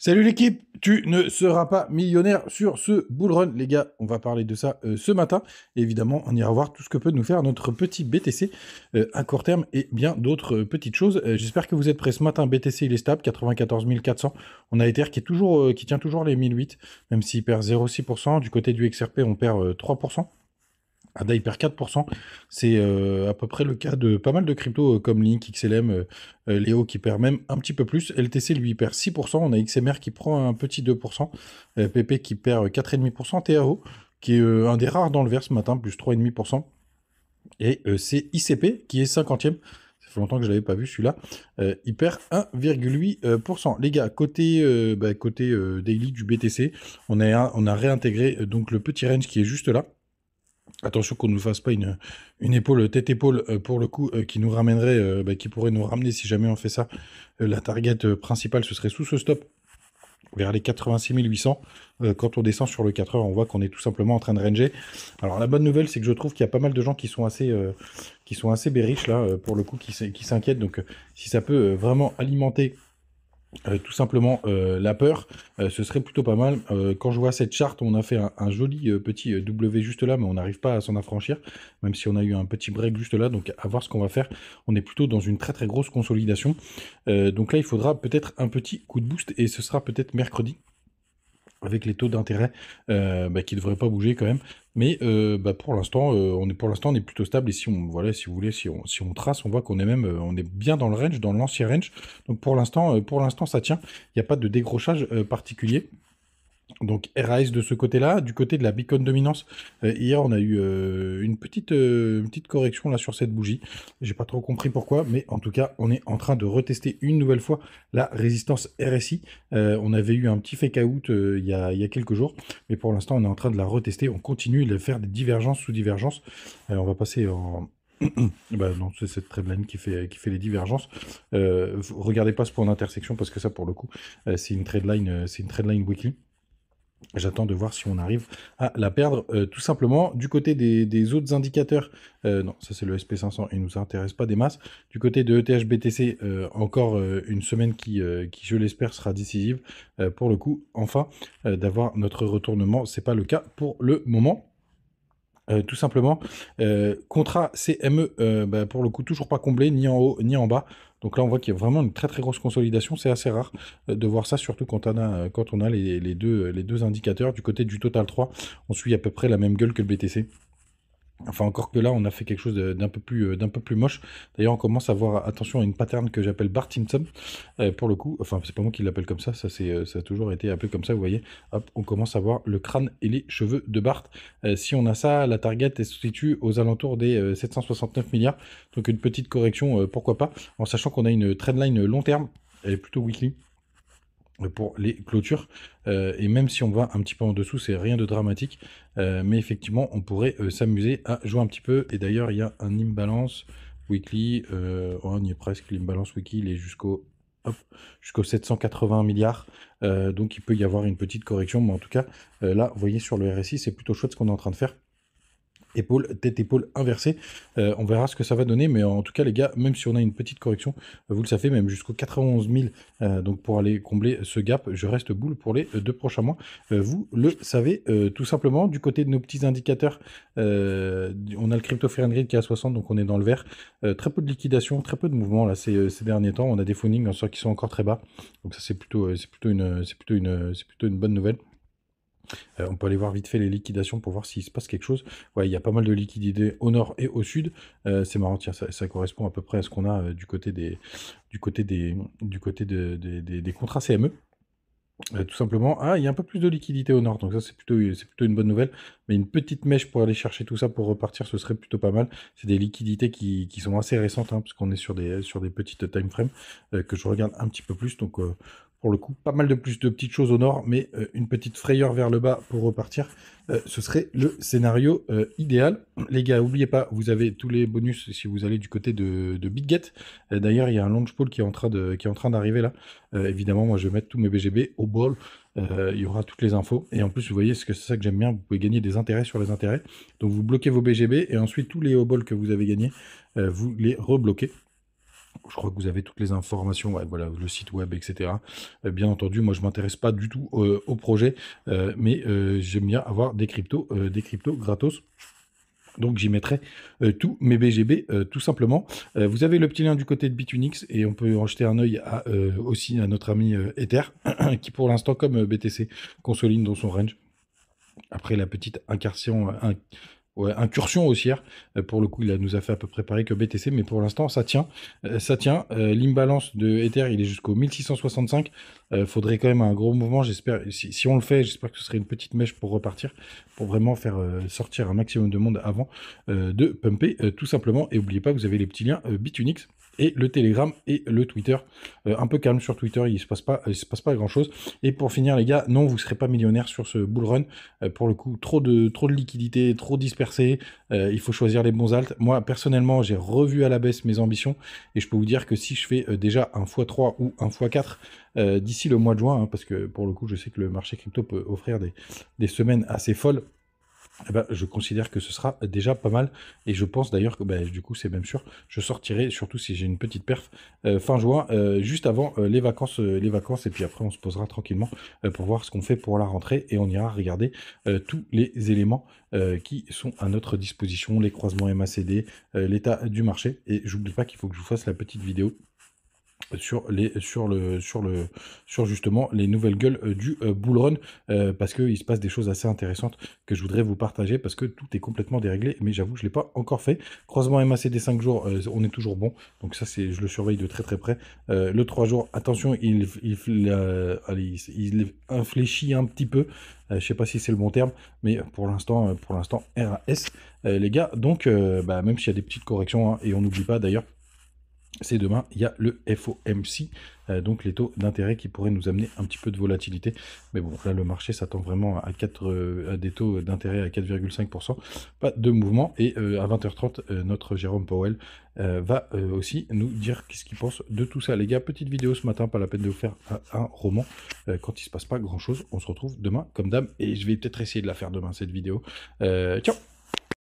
Salut l'équipe, tu ne seras pas millionnaire sur ce bull run, les gars. On va parler de ça ce matin. Et évidemment, on ira voir tout ce que peut nous faire notre petit BTC à court terme et bien d'autres petites choses. J'espère que vous êtes prêts ce matin. BTC, il est stable, 94 400. On a Ether qui, est toujours, qui tient toujours les 1008, même s'il perd 0,6%. Du côté du XRP, on perd 3%. ADA, il perd 4%. C'est à peu près le cas de pas mal de cryptos comme Link, XLM, Léo qui perd même un petit peu plus. LTC, lui, il perd 6%. On a XMR qui prend un petit 2%. PP qui perd 4,5%. TAO, qui est un des rares dans le vert ce matin, plus 3,5%. Et c'est ICP qui est 50e. Ça fait longtemps que je ne l'avais pas vu celui-là. Il perd 1,8%. Les gars, côté daily du BTC, on a réintégré donc le petit range qui est juste là. Attention qu'on ne nous fasse pas une épaule, tête-épaule, pour le coup, qui nous ramènerait, qui pourrait nous ramener si jamais on fait ça. La target principale, ce serait sous ce stop, vers les 86 800. Quand on descend sur le 4 heures, on voit qu'on est tout simplement en train de ranger. Alors la bonne nouvelle, c'est que je trouve qu'il y a pas mal de gens qui sont assez bearish là, pour le coup, qui s'inquiètent. Donc si ça peut vraiment alimenter tout simplement la peur, ce serait plutôt pas mal. Quand je vois cette charte, on a fait un joli petit W juste là, mais on n'arrive pas à s'en affranchir, même si on a eu un petit break juste là, donc à voir ce qu'on va faire. On est plutôt dans une très très grosse consolidation. Donc là, il faudra peut-être un petit coup de boost, et ce sera peut-être mercredi, avec les taux d'intérêt qui ne devraient pas bouger quand même. Mais pour l'instant, on est plutôt stable. Et si si vous voulez, si on trace, on voit qu'on est même, on est bien dans le range, dans l'ancien range. Donc pour l'instant, ça tient. Il n'y a pas de décrochage particulier. Donc RAS de ce côté-là. Du côté de la beacon dominance, hier on a eu une petite correction là sur cette bougie. J'ai pas trop compris pourquoi, mais en tout cas on est en train de retester une nouvelle fois la résistance RSI. On avait eu un petit fake out il y a quelques jours, mais pour l'instant on est en train de la retester. On continue de faire des divergences sous divergences. On va passer en non, c'est cette trendline qui fait les divergences. Regardez pas ce point d'intersection parce que ça, pour le coup, c'est une trendline weekly. J'attends de voir si on arrive à la perdre tout simplement. Du côté des autres indicateurs, non, ça c'est le SP500, il ne nous intéresse pas des masses. Du côté de ETH BTC, encore une semaine qui je l'espère, sera décisive pour le coup, enfin, d'avoir notre retournement. C'est pas le cas pour le moment. Tout simplement, contrat CME, pour le coup, toujours pas comblé, ni en haut, ni en bas. Donc là, on voit qu'il y a vraiment une très très grosse consolidation. C'est assez rare de voir ça, surtout quand on a les deux indicateurs. Du côté du Total 3, on suit à peu près la même gueule que le BTC. Enfin, encore que là, on a fait quelque chose d'un peu plus moche. D'ailleurs, on commence à voir, attention à une pattern que j'appelle Bart Simpson, pour le coup. Enfin, c'est pas moi qui l'appelle comme ça, ça a toujours été appelé comme ça, vous voyez. Hop, on commence à voir le crâne et les cheveux de Bart. Si on a ça, la target est se situe aux alentours des 769 milliards. Donc une petite correction, pourquoi pas, en sachant qu'on a une trendline long terme, elle est plutôt weekly pour les clôtures, et même si on va un petit peu en dessous, c'est rien de dramatique, mais effectivement on pourrait s'amuser à jouer un petit peu. Et d'ailleurs il y a un imbalance weekly, on y est presque, l'imbalance weekly il est jusqu'au 780 milliards, donc il peut y avoir une petite correction, mais en tout cas là vous voyez sur le RSI c'est plutôt chouette ce qu'on est en train de faire. Tête-épaule inversée. On verra ce que ça va donner, mais en tout cas, les gars, même si on a une petite correction, vous le savez, même jusqu'au 91 000, donc pour aller combler ce gap, je reste boule pour les 2 prochains mois. Vous le savez, tout simplement. Du côté de nos petits indicateurs, on a le crypto Fahrenheit qui est à 60, donc on est dans le vert. Très peu de liquidation, très peu de mouvement là ces derniers temps. On a des phonings qui sont encore très bas, donc ça c'est plutôt une bonne nouvelle. On peut aller voir vite fait les liquidations pour voir s'il se passe quelque chose. Ouais, il y a pas mal de liquidités au nord et au sud. C'est marrant, tiens, ça correspond à peu près à ce qu'on a du côté des contrats CME. Tout simplement, il y a un peu plus de liquidité au nord, donc ça c'est plutôt une bonne nouvelle. Mais une petite mèche pour aller chercher tout ça pour repartir, ce serait plutôt pas mal. C'est des liquidités qui sont assez récentes, hein, parce qu'on est sur des petites time frames que je regarde un petit peu plus. Donc pour le coup, pas mal de petites choses au nord, mais une petite frayeur vers le bas pour repartir. Ce serait le scénario idéal. Les gars, n'oubliez pas, vous avez tous les bonus si vous allez du côté de BitGet. D'ailleurs, il y a un launch pool qui est en train d'arriver là. Évidemment, moi, je vais mettre tous mes BGB au bol. Il y aura toutes les infos. Et en plus, vous voyez, c'est ça que j'aime bien, vous pouvez gagner des intérêts sur les intérêts. Donc, vous bloquez vos BGB et ensuite, tous les au bol que vous avez gagnés, vous les rebloquez. Je crois que vous avez toutes les informations, ouais, voilà, le site web, etc. Bien entendu, moi je m'intéresse pas du tout au projet, mais j'aime bien avoir des cryptos gratos. Donc j'y mettrai tous mes BGB tout simplement. Vous avez le petit lien du côté de Bitunix et on peut en jeter un œil à, aussi à notre ami Ether qui pour l'instant comme BTC consoline dans son range. Après la petite incursion haussière, pour le coup il nous a fait à peu près pareil que BTC, mais pour l'instant ça tient. L'imbalance de Ether il est jusqu'au 1665. Faudrait quand même un gros mouvement, j'espère. Si on le fait, j'espère que ce serait une petite mèche pour repartir, pour vraiment faire sortir un maximum de monde avant de pumper tout simplement. Et n'oubliez pas, vous avez les petits liens Bitunix et le Telegram et le Twitter. Un peu calme sur Twitter, il se passe pas grand chose. Et pour finir les gars, non, vous serez pas millionnaire sur ce bull run. Pour le coup, trop de liquidités, trop dispersé. Il faut choisir les bons alts. Moi, personnellement, j'ai revu à la baisse mes ambitions. Et je peux vous dire que si je fais déjà un x3 ou un x4 d'ici le mois de juin, hein, parce que pour le coup, je sais que le marché crypto peut offrir des semaines assez folles. Eh ben, je considère que ce sera déjà pas mal et je pense d'ailleurs que du coup c'est même sûr, je sortirai surtout si j'ai une petite perf fin juin, juste avant les vacances et puis après on se posera tranquillement pour voir ce qu'on fait pour la rentrée et on ira regarder tous les éléments qui sont à notre disposition, les croisements MACD, l'état du marché et j'oublie pas qu'il faut que je vous fasse la petite vidéo sur justement les nouvelles gueules du bull run parce qu'il se passe des choses assez intéressantes que je voudrais vous partager parce que tout est complètement déréglé mais j'avoue que je l'ai pas encore fait. Croisement MACD 5 jours on est toujours bon, donc ça c'est je le surveille de très près. Le 3 jours attention il infléchit un petit peu, je sais pas si c'est le bon terme, mais pour l'instant RAS les gars, donc même s'il y a des petites corrections hein, et on n'oublie pas d'ailleurs, c'est demain, il y a le FOMC, donc les taux d'intérêt qui pourraient nous amener un petit peu de volatilité. Mais bon, là, le marché s'attend vraiment à des taux d'intérêt à 4,5%. Pas de mouvement. Et à 20h30, notre Jérôme Powell va aussi nous dire qu'est-ce qu'il pense de tout ça. Les gars, petite vidéo ce matin, pas la peine de vous faire un roman. Quand il se passe pas grand-chose, on se retrouve demain comme d'hab. Et je vais peut-être essayer de la faire demain, cette vidéo. Ciao!